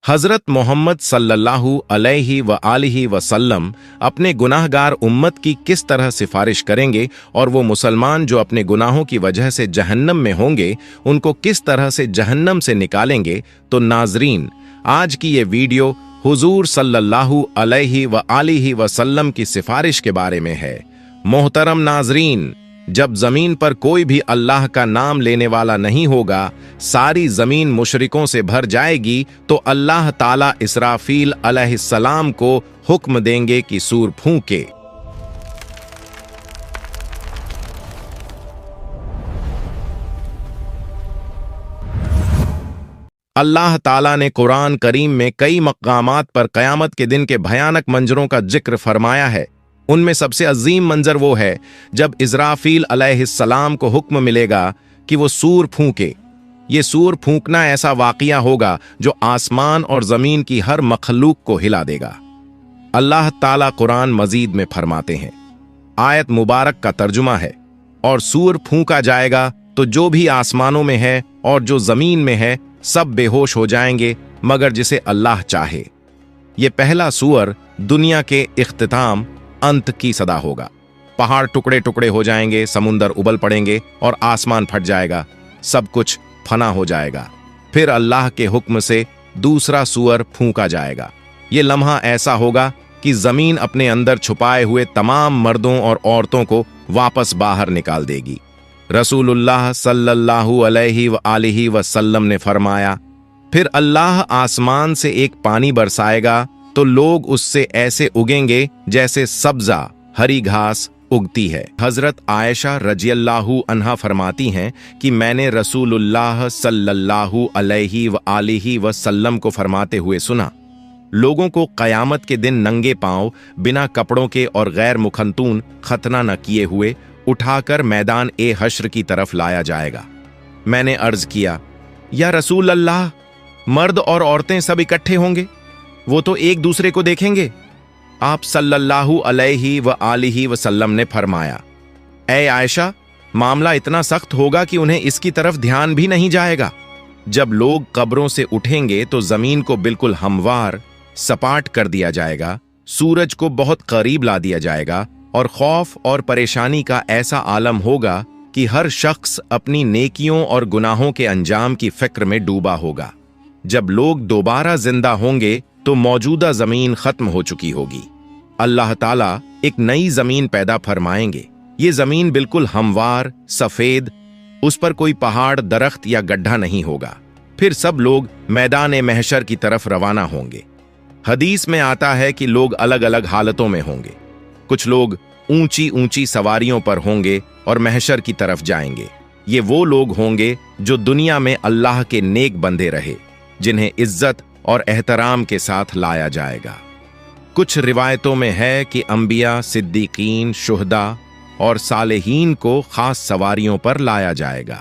हजरत मोहम्मद सल्लल्लाहु अलैहि व आलिहि वसल्लम अपने गुनाहगार उम्मत की किस तरह सिफारिश करेंगे और वो मुसलमान जो अपने गुनाहों की वजह से जहन्नम में होंगे उनको किस तरह से जहन्नम से निकालेंगे। तो नाजरीन, आज की ये वीडियो हुजूर सल्लल्लाहु अलैहि व आलिहि वसल्लम की सिफारिश के बारे में है। मोहतरम नाजरीन, जब जमीन पर कोई भी अल्लाह का नाम लेने वाला नहीं होगा, सारी जमीन मुशरिकों से भर जाएगी, तो अल्लाह ताला इसराफील अलैहिस्सलाम को हुक्म देंगे कि सूर फूंके। अल्लाह ताला ने कुरान करीम में कई मकामात पर कयामत के दिन के भयानक मंजरों का जिक्र फरमाया है। उनमें सबसे अजीम मंजर वो है जब इज़राफील अलैहिस्सलाम को हुक्म मिलेगा कि वो सूर फूंके। ये सूर फूंकना ऐसा वाक़िया होगा जो आसमान और ज़मीन की हर मखलूक को हिला देगा। अल्लाह ताला कुरान मजीद में फरमाते हैं, आयत मुबारक का तर्जुमा है, और सूर फूंका जाएगा तो जो भी आसमानों में है और जो ज़मीन में है सब बेहोश हो जाएंगे मगर जिसे अल्लाह चाहे। ये पहला सूअर दुनिया के इख्तिताम अंत की सदा होगा। पहाड़ टुकड़े टुकड़े हो जाएंगे, समुंदर उबल पड़ेंगे और आसमान फट जाएगा, सब कुछ फना हो जाएगा। फिर अल्लाह के हुक्म से दूसरा सूअर फूंका जाएगा। ये लम्हा ऐसा होगा कि जमीन अपने अंदर छुपाए हुए तमाम मर्दों और औरतों को वापस बाहर निकाल देगी। रसूलुल्लाह सल्लल्लाहु अलैहि व आलिहि वसल्लम ने फरमाया, फिर अल्लाह आसमान से एक पानी बरसाएगा तो लोग उससे ऐसे उगेंगे जैसे सब्जा हरी घास उगती है। हजरत आयशा रजियल्लाहु अन्हा फरमाती हैं कि मैंने रसूलुल्लाह सल्लल्लाहु अलैहि व आलिहि वसल्लम को फरमाते हुए सुना, लोगों को कयामत के दिन नंगे पांव बिना कपड़ों के और गैर मुखंतून खतना न किए हुए उठाकर मैदान ए हश्र की तरफ लाया जाएगा। मैंने अर्ज किया, या रसूल अल्लाह, मर्द और औरतें सब इकट्ठे होंगे, वो तो एक दूसरे को देखेंगे। आप सल्लल्लाहु अलैहि व आलिहि वसल्लम ने फरमाया, ऐ आयशा, मामला इतना सख्त होगा कि उन्हें इसकी तरफ ध्यान भी नहीं जाएगा। जब लोग कब्रों से उठेंगे तो जमीन को बिल्कुल हमवार सपाट कर दिया जाएगा, सूरज को बहुत करीब ला दिया जाएगा और खौफ और परेशानी का ऐसा आलम होगा कि हर शख्स अपनी नेकियों और गुनाहों के अंजाम की फिक्र में डूबा होगा। जब लोग दोबारा जिंदा होंगे तो मौजूदा जमीन खत्म हो चुकी होगी। अल्लाह ताला एक नई जमीन पैदा फरमाएंगे। ये जमीन बिल्कुल हमवार सफेद, उस पर कोई पहाड़ दरख्त या गड्ढा नहीं होगा। फिर सब लोग मैदान महशर की तरफ रवाना होंगे। हदीस में आता है कि लोग अलग अलग हालतों में होंगे। कुछ लोग ऊंची ऊंची सवारियों पर होंगे और महशर की तरफ जाएंगे। ये वो लोग होंगे जो दुनिया में अल्लाह के नेक बंदे रहे, जिन्हें इज्जत और एहतराम के साथ लाया जाएगा। कुछ रिवायतों में है कि अंबिया, सिद्दीकीन, शुहदा और सालेहीन को खास सवारियों पर लाया जाएगा।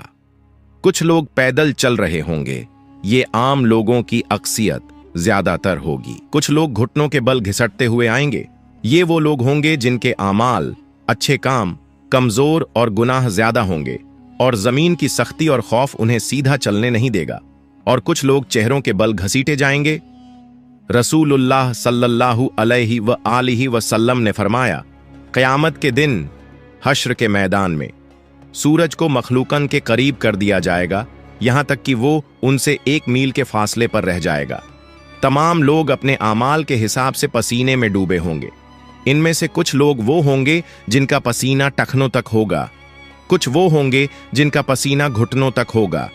कुछ लोग पैदल चल रहे होंगे। ये आम लोगों की अक्सियत ज्यादातर होगी। कुछ लोग घुटनों के बल घिसटते हुए आएंगे। ये वो लोग होंगे जिनके आमाल, अच्छे काम कमजोर और गुनाह ज्यादा होंगे और जमीन की सख्ती और खौफ उन्हें सीधा चलने नहीं देगा। और कुछ लोग चेहरों के बल घसीटे जाएंगे। रसूलुल्लाह सल्लल्लाहु अलैहि व आलिहि वसल्लम ने फरमाया, क़यामत के दिन हश्र के मैदान में सूरज को मखलूकन के करीब कर दिया जाएगा, यहां तक कि वो उनसे 1 मील के फासले पर रह जाएगा। तमाम लोग अपने आमाल के हिसाब से पसीने में डूबे होंगे। इनमें से कुछ लोग वो होंगे जिनका पसीना टखनों तक होगा, कुछ वो होंगे जिनका पसीना घुटनों तक होगा,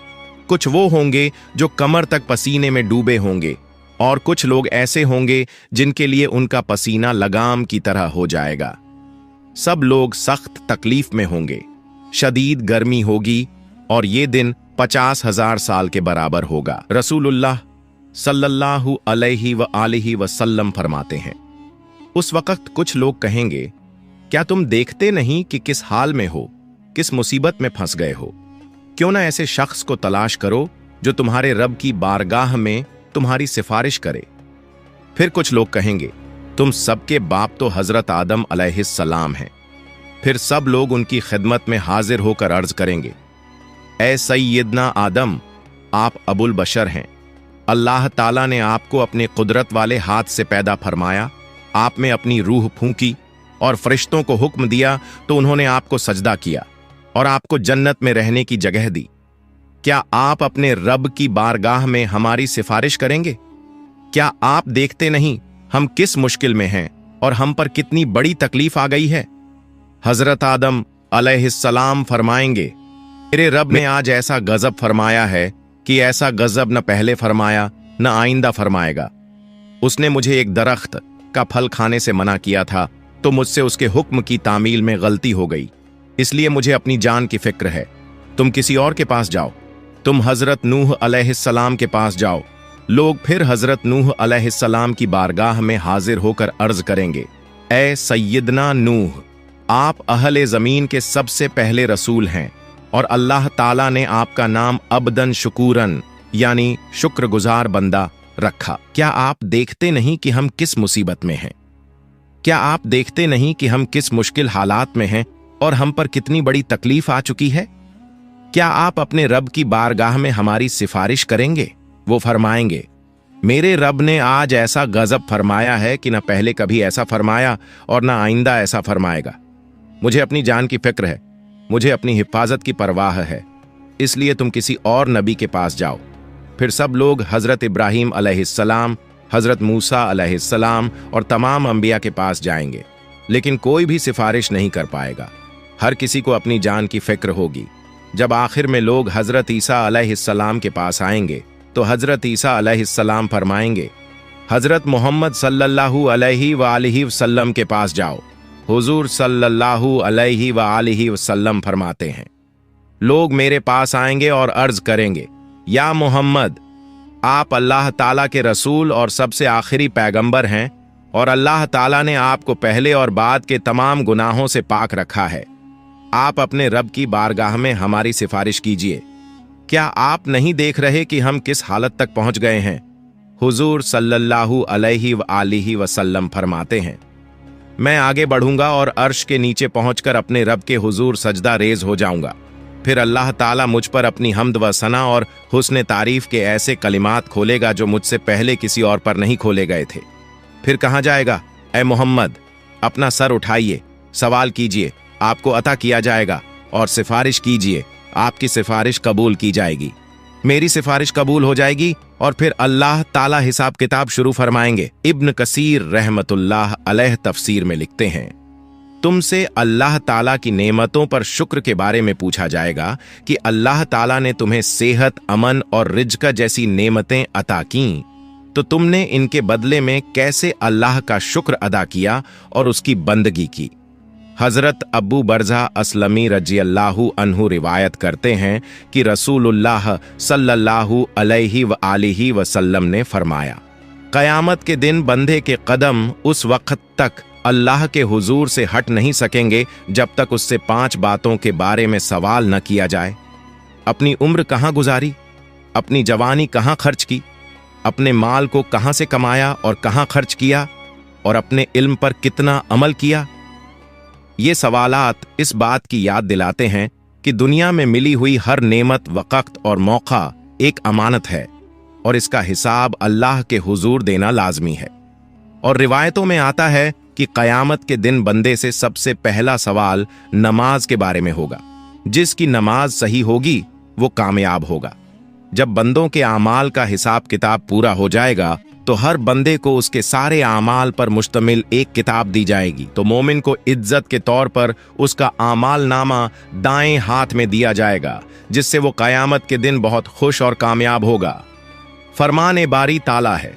कुछ वो होंगे जो कमर तक पसीने में डूबे होंगे, और कुछ लोग ऐसे होंगे जिनके लिए उनका पसीना लगाम की तरह हो जाएगा। सब लोग सख्त तकलीफ में होंगे, शदीद गर्मी होगी और ये दिन 50,000 साल के बराबर होगा। रसूलुल्लाह सल्लल्लाहु अलैहि व आलिहि वसल्लम फरमाते हैं, उस वक्त कुछ लोग कहेंगे, क्या तुम देखते नहीं कि किस हाल में हो, किस मुसीबत में फंस गए हो? क्यों ना ऐसे शख्स को तलाश करो जो तुम्हारे रब की बारगाह में तुम्हारी सिफारिश करे। फिर कुछ लोग कहेंगे, तुम सबके बाप तो हजरत आदम अलैहिस्सलाम हैं। फिर सब लोग उनकी खिदमत में हाजिर होकर अर्ज करेंगे, ए सैयदना आदम, आप अबुल बशर हैं। अल्लाह ताला ने आपको अपने कुदरत वाले हाथ से पैदा फरमाया, आप में अपनी रूह फूंकी और फरिश्तों को हुक्म दिया तो उन्होंने आपको सजदा किया और आपको जन्नत में रहने की जगह दी। क्या आप अपने रब की बारगाह में हमारी सिफारिश करेंगे? क्या आप देखते नहीं हम किस मुश्किल में हैं और हम पर कितनी बड़ी तकलीफ आ गई है? हजरत आदम अलैहिस्सलाम फरमाएंगे, मेरे रब ने आज ऐसा गजब फरमाया है कि ऐसा गजब न पहले फरमाया न आइंदा फरमाएगा। उसने मुझे एक दरख्त का फल खाने से मना किया था तो मुझसे उसके हुक्म की तामील में गलती हो गई, इसलिए मुझे अपनी जान की फिक्र है। तुम किसी और के पास जाओ, तुम हजरत नूह अलैहिस्सलाम के पास जाओ। लोग फिर हजरत नूह अलैहिस्सलाम की बारगाह में हाजिर होकर अर्ज करेंगे, ए सैयदना नूह, आप अहले जमीन के सबसे पहले रसूल हैं और अल्लाह ताला ने आपका नाम अब्दन शुकूरन यानी शुक्रगुजार बंदा रखा। क्या आप देखते नहीं कि हम किस मुसीबत में हैं? क्या आप देखते नहीं कि हम किस मुश्किल हालात में हैं और हम पर कितनी बड़ी तकलीफ आ चुकी है? क्या आप अपने रब की बारगाह में हमारी सिफारिश करेंगे? वो फरमाएंगे, मेरे रब ने आज ऐसा गजब फरमाया है कि न पहले कभी ऐसा फरमाया और न आइंदा ऐसा फरमाएगा। मुझे अपनी जान की फिक्र है, मुझे अपनी हिफाजत की परवाह है, इसलिए तुम किसी और नबी के पास जाओ। फिर सब लोग हजरत इब्राहीम अलैहिस्सलाम, हजरत मूसा अलैहिस्सलाम और तमाम अंबिया के पास जाएंगे, लेकिन कोई भी सिफारिश नहीं कर पाएगा। हर किसी को अपनी जान की फिक्र होगी। जब आखिर में लोग हजरत ईसा अलैहिस्सलाम के पास आएंगे तो हजरत ईसा अलैहिस्सलाम फरमाएंगे, हजरत मोहम्मद सल्लल्लाहु अलैहि वालिहि वसल्लम के पास जाओ। हुजूर सल्लल्लाहु अलैहि वालिहि वसल्लम फरमाते हैं, लोग मेरे पास आएंगे और अर्ज करेंगे, या मोहम्मद, आप अल्लाह ताला के रसूल और सबसे आखिरी पैगंबर हैं और अल्लाह ताला ने आपको पहले और बाद के तमाम गुनाहों से पाक रखा है। आप अपने रब की बारगाह में हमारी सिफारिश कीजिए। क्या आप नहीं देख रहे कि हम किस हालत तक पहुंच गए हैं? हुजूर सल्लल्लाहु अलैहि वालिहि वसल्लम फरमाते हैं, मैं आगे बढ़ूंगा और अर्श के नीचे पहुंचकर अपने रब के हुजूर सजदा रेज हो जाऊंगा। फिर अल्लाह ताला मुझ पर अपनी हम्द व सना और हुस्न तारीफ के ऐसे कलिमात खोलेगा जो मुझसे पहले किसी और पर नहीं खोले गए थे। फिर कहा जाएगा, ए मोहम्मद, अपना सर उठाइए, सवाल कीजिए, आपको अता किया जाएगा, और सिफारिश कीजिए, आपकी सिफारिश कबूल की जाएगी। मेरी सिफारिश कबूल हो जाएगी और फिर अल्लाह ताला हिसाब किताब शुरू फरमाएंगे। इब्न कसीर रहमतुल्लाह अलैह तफसीर में लिखते हैं, तुमसे अल्लाह ताला की नेमतों पर शुक्र के बारे में पूछा जाएगा कि अल्लाह ताला ने तुम्हें सेहत, अमन और रिज्क जैसी नेमतें अता कीं, तो तुमने इनके बदले में कैसे अल्लाह का शुक्र अदा किया और उसकी बंदगी की। हजरत अबू बरज़ा असलमी रज़ियल्लाहु अन्हु रिवायत करते हैं कि रसूलुल्लाह सल्लल्लाहु अलैहि व आलिहि वसल्लम ने फरमाया, क़यामत के दिन बंदे के कदम उस वक्त तक अल्लाह के हुजूर से हट नहीं सकेंगे जब तक उससे 5 बातों के बारे में सवाल न किया जाए। अपनी उम्र कहाँ गुजारी, अपनी जवानी कहाँ खर्च की, अपने माल को कहाँ से कमाया और कहाँ खर्च किया, और अपने इल्म पर कितना अमल किया। ये सवालात इस बात की याद दिलाते हैं कि दुनिया में मिली हुई हर नेमत, वक़्त और मौका एक अमानत है और इसका हिसाब अल्लाह के हुजूर देना लाजमी है। और रिवायतों में आता है कि क़यामत के दिन बंदे से सबसे पहला सवाल नमाज के बारे में होगा। जिसकी नमाज सही होगी वो कामयाब होगा। जब बंदों के आमाल का हिसाब किताब पूरा हो जाएगा तो हर बंदे को उसके सारे आमाल पर मुश्तमिल एक किताब दी जाएगी। तो मोमिन को इज्जत के तौर पर उसका आमाल नामा दाएं हाथ में दिया जाएगा, जिससे वो क़यामत के दिन बहुत खुश और कामयाब होगा। फरमान बारी ताला है,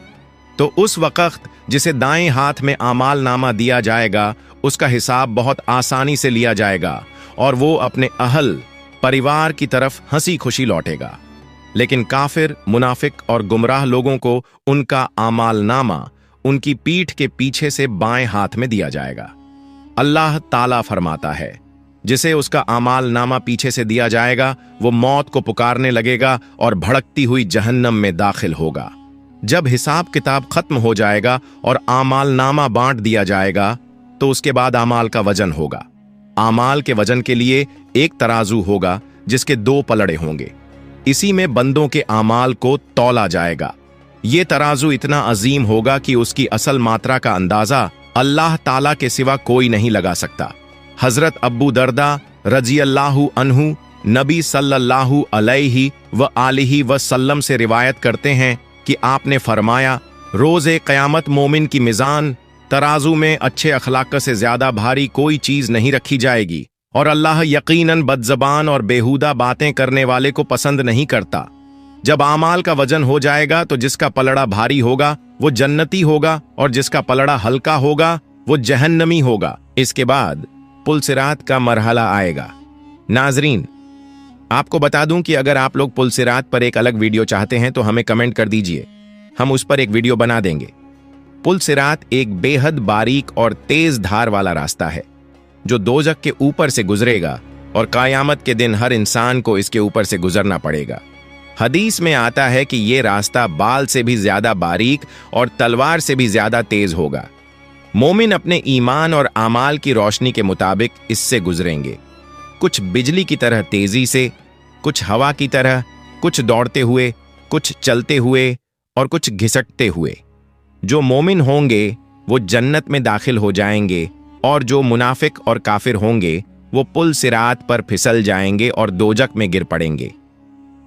तो उस वक़्त जिसे दाएं हाथ में आमाल नामा दिया जाएगा उसका हिसाब बहुत आसानी से लिया जाएगा और वो अपने अहल परिवार की तरफ हंसी खुशी लौटेगा। लेकिन काफिर, मुनाफिक और गुमराह लोगों को उनका आमाल नामा उनकी पीठ के पीछे से बाएं हाथ में दिया जाएगा। अल्लाह ताला फरमाता है, जिसे उसका आमाल नामा पीछे से दिया जाएगा वो मौत को पुकारने लगेगा और भड़कती हुई जहन्नम में दाखिल होगा। जब हिसाब किताब खत्म हो जाएगा और आमाल नामा बांट दिया जाएगा तो उसके बाद आमाल का वजन होगा। आमाल के वजन के लिए एक तराजू होगा जिसके 2 पलड़े होंगे। इसी में बंदों के आमाल को तौला जाएगा। ये तराजू इतना अजीम होगा कि उसकी असल मात्रा का अंदाजा अल्लाह ताला के सिवा कोई नहीं लगा सकता। हजरत अब्बू दर्दा रजी अल्लाहु अन्हु नबी सल्लल्लाहु अलैहि व आलिहि वसल्लम से रिवायत करते हैं कि आपने फरमाया, रोज़े क़यामत मोमिन की मिज़ान तराजू में अच्छे अखलाक से ज्यादा भारी कोई चीज नहीं रखी जाएगी, और अल्लाह यकीनन बदज़बान और बेहुदा बातें करने वाले को पसंद नहीं करता। जब आमाल का वजन हो जाएगा तो जिसका पलड़ा भारी होगा वो जन्नती होगा और जिसका पलड़ा हल्का होगा वो जहन्नमी होगा। इसके बाद पुलसिरात का मरहला आएगा। नाजरीन, आपको बता दूं कि अगर आप लोग पुलसिरात पर एक अलग वीडियो चाहते हैं तो हमें कमेंट कर दीजिए, हम उस पर एक वीडियो बना देंगे। पुलसिरात एक बेहद बारीक और तेज धार वाला रास्ता है जो दोजख के ऊपर से गुजरेगा और क़यामत के दिन हर इंसान को इसके ऊपर से गुजरना पड़ेगा। हदीस में आता है कि ये रास्ता बाल से भी ज्यादा बारीक और तलवार से भी ज्यादा तेज होगा। मोमिन अपने ईमान और आमाल की रोशनी के मुताबिक इससे गुजरेंगे, कुछ बिजली की तरह तेजी से, कुछ हवा की तरह, कुछ दौड़ते हुए, कुछ चलते हुए और कुछ घिसटते हुए। जो मोमिन होंगे वो जन्नत में दाखिल हो जाएंगे और जो मुनाफिक और काफिर होंगे वो पुल सिरात पर फिसल जाएंगे और दोजक में गिर पड़ेंगे।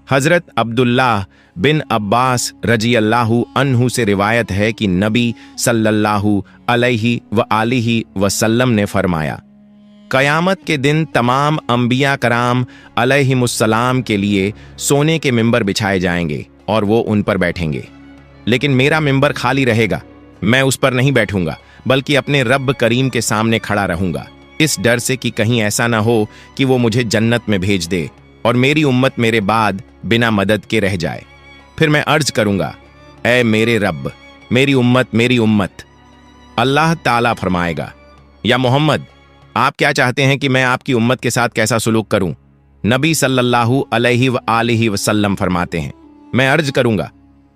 हजरत अब्दुल्लाह बिन अब्बास रजी अल्लाहु अन्हु से रिवायत है कि नबी सल्लल्लाहु अलैहि व आलिहि वसल्लम ने फरमाया, क़यामत के दिन तमाम अंबिया कराम अलैहिमुस्सलाम के लिए सोने के मिंबर बिछाए जाएंगे और वो उन पर बैठेंगे, लेकिन मेरा मिंबर खाली रहेगा। मैं उस पर नहीं बैठूंगा बल्कि अपने रब करीम के सामने खड़ा रहूंगा, इस डर से कि कहीं ऐसा ना हो कि वो मुझे जन्नत में भेज दे और मेरी उम्मत मेरे बाद बिना मदद के रह जाए। फिर मैं अर्ज करूंगा, ऐ मेरे रब, मेरी उम्मत। अल्लाह ताला फरमाएगा, या मोहम्मद, आप क्या चाहते हैं कि मैं आपकी उम्मत के साथ कैसा सुलूक करूं? नबी सल्लल्लाहु अलैहि व आलिहि वसल्लम फरमाते हैं, मैं अर्ज करूंगा,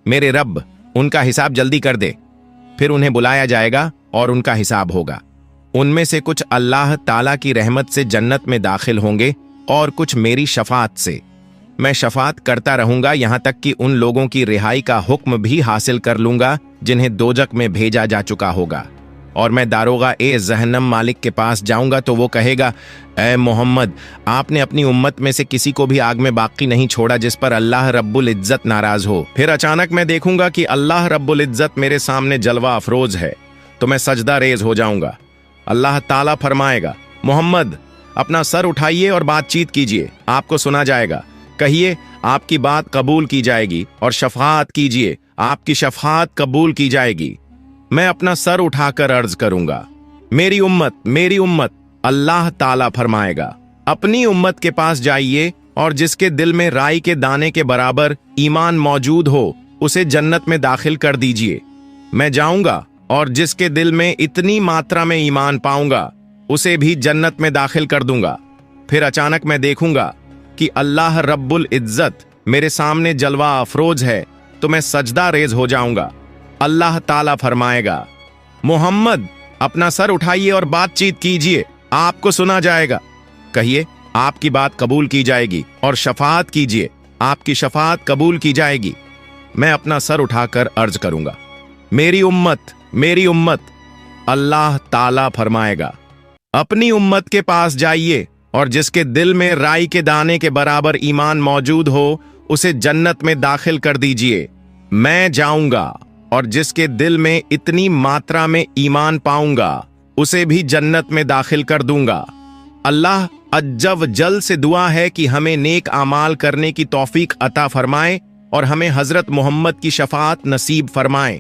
मेरे रब, उनका हिसाब जल्दी कर दे। फिर उन्हें बुलाया जाएगा और उनका हिसाब होगा। उनमें से कुछ अल्लाह ताला की रहमत से जन्नत में दाखिल होंगे और कुछ मेरी शफात से। मैं शफात करता रहूंगा यहां तक कि उन लोगों की रिहाई का हुक्म भी हासिल कर लूंगा जिन्हें दोजक में भेजा जा चुका होगा। और मैं दारोगा ए जहन्नम मालिक के पास जाऊंगा तो वो कहेगा, ऐ मोहम्मद, आपने अपनी उम्मत में से किसी को भी आग में बाकी नहीं छोड़ा जिस पर अल्लाह रब्बुल इज्जत नाराज हो। फिर अचानक मैं देखूंगा कि अल्लाह रब्बुल इज्जत मेरे सामने जलवा अफरोज है, तो मैं सजदा रेज हो जाऊंगा। अल्लाह ताला फरमाएगा, मोहम्मद, अपना सर उठाइए और बातचीत कीजिए, आपको सुना जाएगा। कहिए, आपकी बात कबूल की जाएगी, और शफात कीजिए, आपकी शफात कबूल की जाएगी। मैं अपना सर उठाकर अर्ज करूंगा, मेरी उम्मत। अल्लाह ताला फरमाएगा, अपनी उम्मत के पास जाइए और जिसके दिल में राई के दाने के बराबर ईमान मौजूद हो उसे जन्नत में दाखिल कर दीजिए। मैं जाऊंगा और जिसके दिल में इतनी मात्रा में ईमान पाऊंगा उसे भी जन्नत में दाखिल कर दूंगा। फिर अचानक मैं देखूंगा कि अल्लाह रब्बुल इज्जत मेरे सामने जलवा अफरोज है, तो मैं सजदा रेज हो जाऊंगा। अल्लाह ताला फरमाएगा, मोहम्मद, अपना सर उठाइए और बातचीत कीजिए, आपको सुना जाएगा। कहिए, आपकी बात कबूल की जाएगी, और शफात कीजिए, आपकी शफात कबूल की जाएगी। मैं अपना सर उठाकर अर्ज करूंगा, मेरी उम्मत। अल्लाह ताला फरमाएगा, अपनी उम्मत के पास जाइए और जिसके दिल में राई के दाने के बराबर ईमान मौजूद हो उसे जन्नत में दाखिल कर दीजिए। मैं जाऊंगा और जिसके दिल में इतनी मात्रा में ईमान पाऊंगा उसे भी जन्नत में दाखिल कर दूंगा। अल्लाह अज्जव जल से दुआ है कि हमें नेक आमाल करने की तौफीक अता फरमाए और हमें हजरत मोहम्मद की शफात नसीब फरमाए।